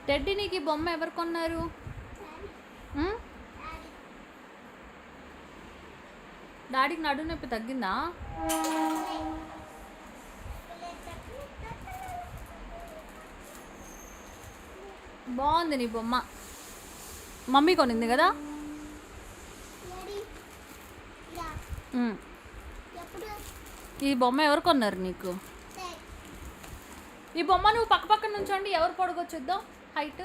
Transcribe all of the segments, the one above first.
Teddy నీకు ఈ బొమ్మ ఎవరు కొన్నారు? డాడీకి నడుము నొప్పి తగ్గిందా? బాగుంది నీ బొమ్మ. మమ్మీ కొనింది కదా? ఈ బొమ్మ ఎవరు కొన్నారు నీకు? ఈ బొమ్మ నువ్వు పక్క పక్కన నుంచోండి, ఎవరు పొడగొచ్చుద్దాం హైట్.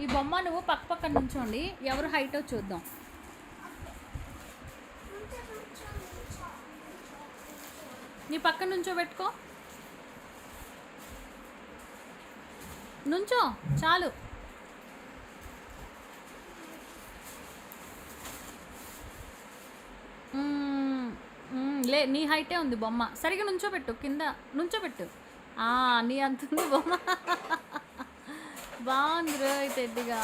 ఈ బొమ్మ నువ్వు పక్క పక్కన నుంచోండి, ఎవరు హైట్ చూద్దాం. నీ పక్కన నుంచో పెట్టుకో, నుంచో చాలు. లే, నీ హైటే ఉంది బొమ్మ. సరిగా నుంచోబెట్టు, కింద నుంచోబెట్టు. నీ అంత ఉంది బొమ్మ. బాగుంది రోయ్ టెడ్డీగా,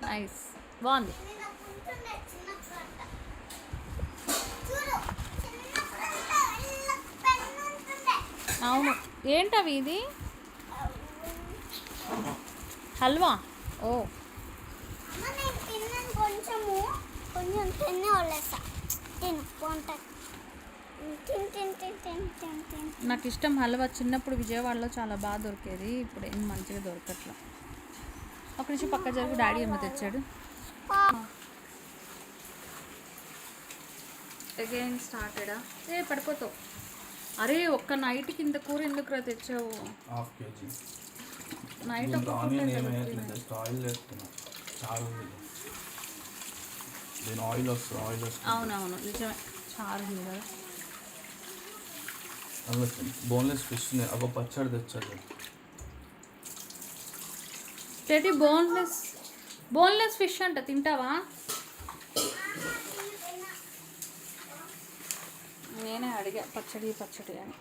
నైస్, బాగుంది. అవును, ఏంటవి ఇది? హల్వా. ఓ నాకు ఇష్టం హల్వా. చిన్నప్పుడు విజయవాడలో చాలా బాగా దొరికేది, ఇప్పుడు ఏం మంచిగా దొరకట్లా. ఒక నిమిషం పక్క జరుగు, డాడీ ఏమో తెచ్చాడు. అగైన్ స్టార్టెడా? పడిపోతావు. అరే ఒక్క నైట్ కింద కూర ఎందుకురా తెచ్చావు? నైట్ అవునవును నిజమే, చారు ఉంది కదా. బోన్లెస్ ఫిష్ ఒక పచ్చడి తెచ్చాడు టెడ్డీ. బోన్లెస్ ఫిష్ అంట, తింటావా? నేనే అడిగా పచ్చడి అని.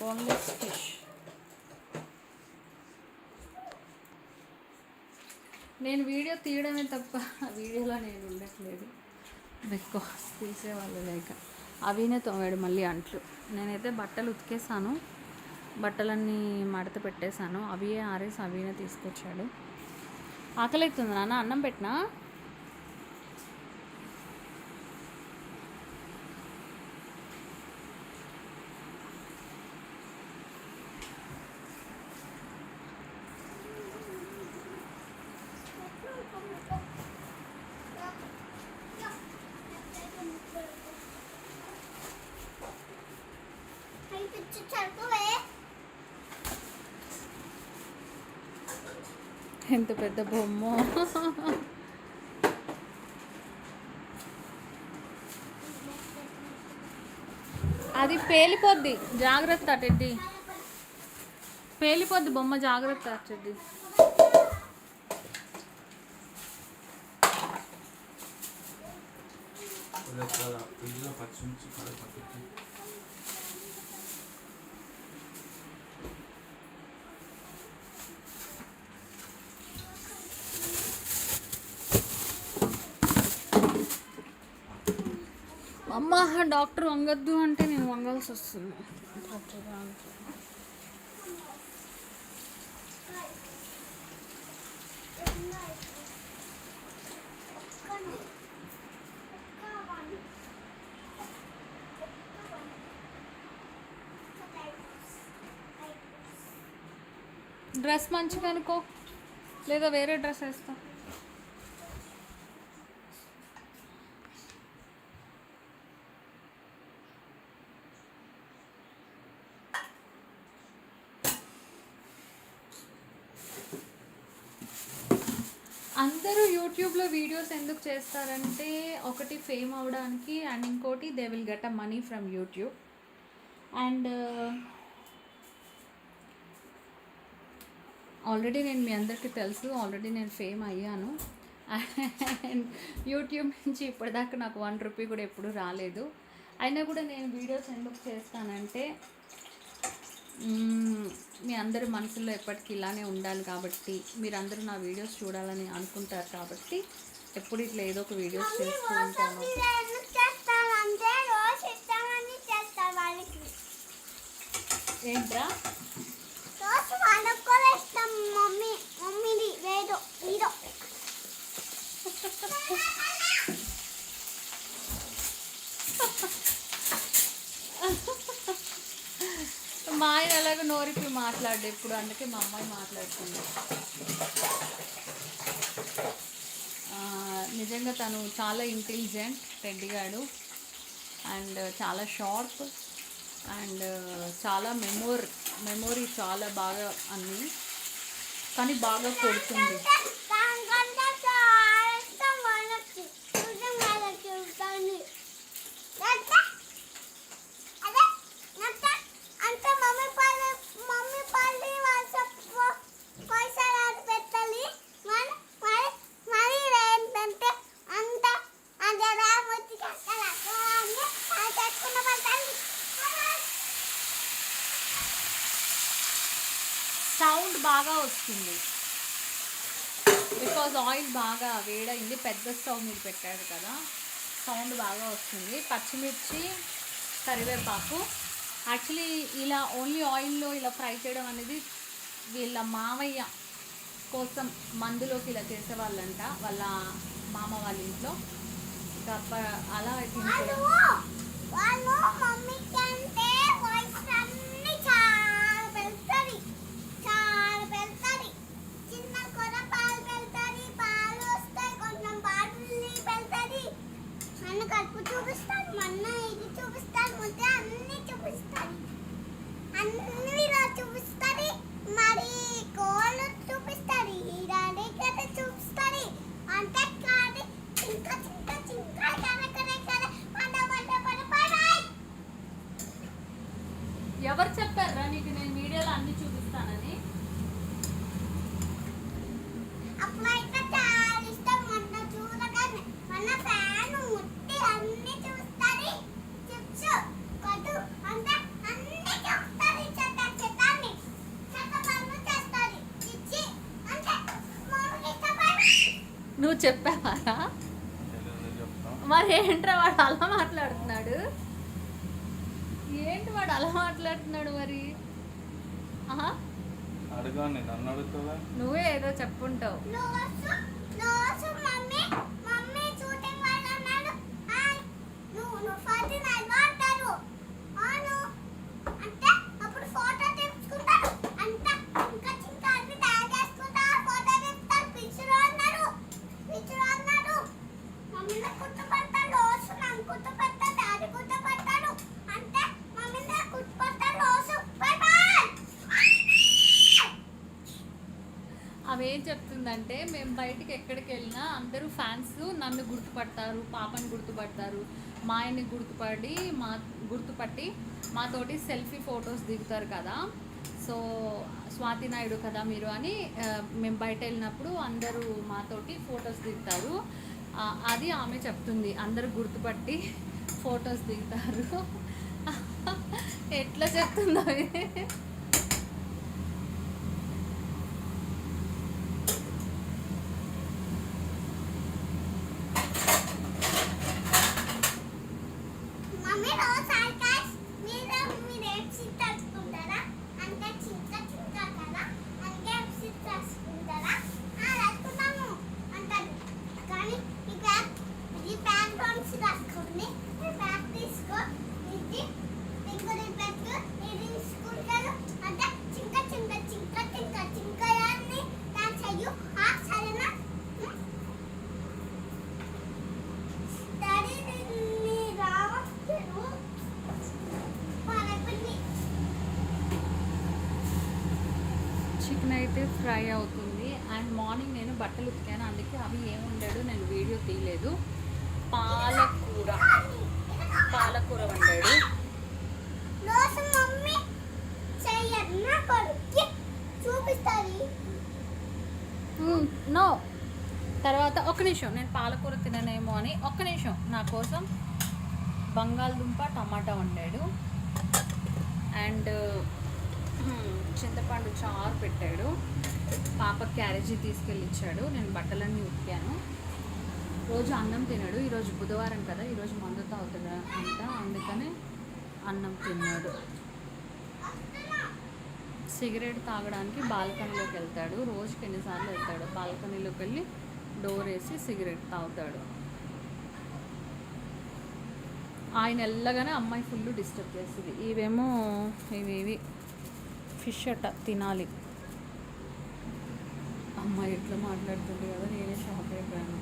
Boneless fish. నేను వీడియో తీయడమే తప్ప వీడియోలో నేను ఉండట్లేదు. బికాస్ తీసేవాళ్ళు లేక. అవినే తోమాడు మళ్ళీ అంట్లు. నేనైతే బట్టలు ఉతికేసాను, బట్టలన్నీ మడత పెట్టేశాను. అవియే ఆరేసి అవినే తీసుకొచ్చాడు. ఆకలి అవుతుంది నాన్న, అన్నం పెట్టినా? ఎంత పెద్ద బొమ్మ. అది పేలిపోద్ది, జాగ్రత్త టెడ్డీ. పేలిపోద్ది బొమ్మ, జాగ్రత్త టెడ్డీ. అమ్మ డాక్టర్ వంగద్దు అంటే నేను వంగాల్సి వస్తుంది. డ్రెస్ మంచిగా అనుకో, లేదా వేరే డ్రెస్ వేస్తా. అందరూ యూట్యూబ్లో వీడియోస్ ఎందుకు చేస్తారంటే, ఒకటి ఫేమ్ అవ్వడానికి, అండ్ ఇంకోటి they will get a money from YouTube. And already నేను మీ అందరికీ తెలుసు, ఆల్రెడీ నేను ఫేమ్ అయ్యాను. అండ్ యూట్యూబ్ నుంచి ఇప్పటిదాకా నాకు 1 రూపీ కూడా ఎప్పుడూ రాలేదు. అయినా కూడా నేను వీడియోస్ ఎందుకు చేస్తానంటే, మీ అందరి మనసులో ఎప్పటికీ ఇలానే ఉండాలి కాబట్టి, మీరందరూ నా వీడియోస్ చూడాలని అనుకుంటారు కాబట్టి ఎప్పుడు ఇట్లా ఏదో ఒక వీడియోస్ చేస్తూ ఉంటాను. ఏంట్రా దోశ వాళ్ళకు కూడా ఇష్టం మమ్మీది వేదో ఇదో మా ఆయన అలాగ నోరికి మాట్లాడు ఇప్పుడు, అందుకే మా అమ్మాయి మాట్లాడుతుంది. నిజంగా తను చాలా ఇంటెలిజెంట్ టెడ్డిగాడు, అండ్ చాలా షార్ప్, అండ్ చాలా మెమొరీ చాలా బాగా అన్నీ, కానీ బాగా కొడుతుంది. సౌండ్ బాగా వస్తుంది బికాజ్ ఆయిల్ బాగా వేడైంది, పెద్ద స్టవ్ మీద పెట్టాడు కదా, సౌండ్ బాగా వస్తుంది. పచ్చిమిర్చి, కరివేపాకు. యాక్చువల్లీ ఇలా ఓన్లీ ఆయిల్లో ఇలా ఫ్రై చేయడం అనేది వీళ్ళ మావయ్య కోసం మందులోకి ఇలా చేసేవాళ్ళంట, వాళ్ళ మామ వాళ్ళ ఇంట్లో. అలా తింటారు. కడుపు చూపిస్తాడు, మొన్న ఇది చూపిస్తాడు, ముద్ద అన్ని చూపిస్తాడు, అన్ని చూపిస్తాడు, మరి కోళ్ళు చూపిస్తాడు, ఇరాడే కదా చూపిస్తాడు, అంటే కాదు ఇంకా చింక చింక కనకనే ఎవరు చెప్పారా నీకు నేను వీడియోలో అన్ని చూపిస్తానని? అప్పుడైతే చాలా ఇష్టం, మొన్న చూడగానే మొన్న ఫ్యాన్ ముట్టి అన్ని చూస్తాడు, చిప్స్ కట్టు అంటే అన్ని చూస్తాడు, చెత్తాన్ని పనులు చేస్తాడు, చిచ్చి అంటే మామూలు ఇష్టపడి. నువ్వు చెప్పావారా? మరి ఏంట్రా వాడు అలా మాట్లాడుతున్నాడు? ఏంటి వాడు అలా మాట్లాడుతున్నాడు మరి? అడగాని నన్ను అడుగుతావా? నువ్వే ఏదో చెప్పుంటావు. అవేం చెప్తుందంటే, మేము బయటికి ఎక్కడికి వెళ్ళినా అందరూ ఫ్యాన్స్ నన్ను గుర్తుపడతారు, పాపని గుర్తుపడతారు, మా ఆయన్ని గుర్తుపట్టి మాతోటి సెల్ఫీ ఫొటోస్ దిగుతారు కదా, సో స్వాతి నాయుడు కదా మీరు అని మేము బయట వెళ్ళినప్పుడు అందరూ మాతోటి ఫొటోస్ దిగుతారు. అది ఆమె చెప్తుంది, అందరూ గుర్తుపట్టి ఫొటోస్ దిగుతారు. ఎట్లా చెప్తుందో చికెన్ అయితే ఫ్రై అవుతుంది. అండ్ మార్నింగ్ నేను బట్టలు ఉతికాను, అందుకే అవి ఏముండాడు నేను వీడియో తీయలేదు. పాలకూర వండాడు. నో తర్వాత ఒక్క నిమిషం, నేను పాలకూర తిననేమో అని ఒక్క నిమిషం, నా కోసం బంగాళదుంప టమాటా వండాడు. అండ్ చింతపండు చారు పెట్టాడు. పాప క్యారేజీ తీసుకెళ్ళి ఇచ్చాడు. నేను బట్టలన్నీ ఉతికాను. రోజు అన్నం తినడు, ఈరోజు బుధవారం కదా, ఈరోజు మందు తాగుతాడు అంట, అందుకని అన్నం తిన్నాడు. వస్తున్నా. సిగరెట్ తాగడానికి బాల్కనీలోకి వెళ్తాడు. రోజుకి ఎన్నిసార్లు వెళ్తాడు? బాల్కనీలోకి వెళ్ళి డోర్ వేసి సిగరెట్ తాగుతాడు. ఆయన వెళ్ళగానే అమ్మాయి ఫుల్ డిస్టర్బ్ చేస్తుంది. ఇవేమో ఇవి ఫిష్ అట్ట తినాలి. అమ్మాయి ఎట్లా మాట్లాడుతుంది కదా, నేనే షాక్ అయిపోయాను.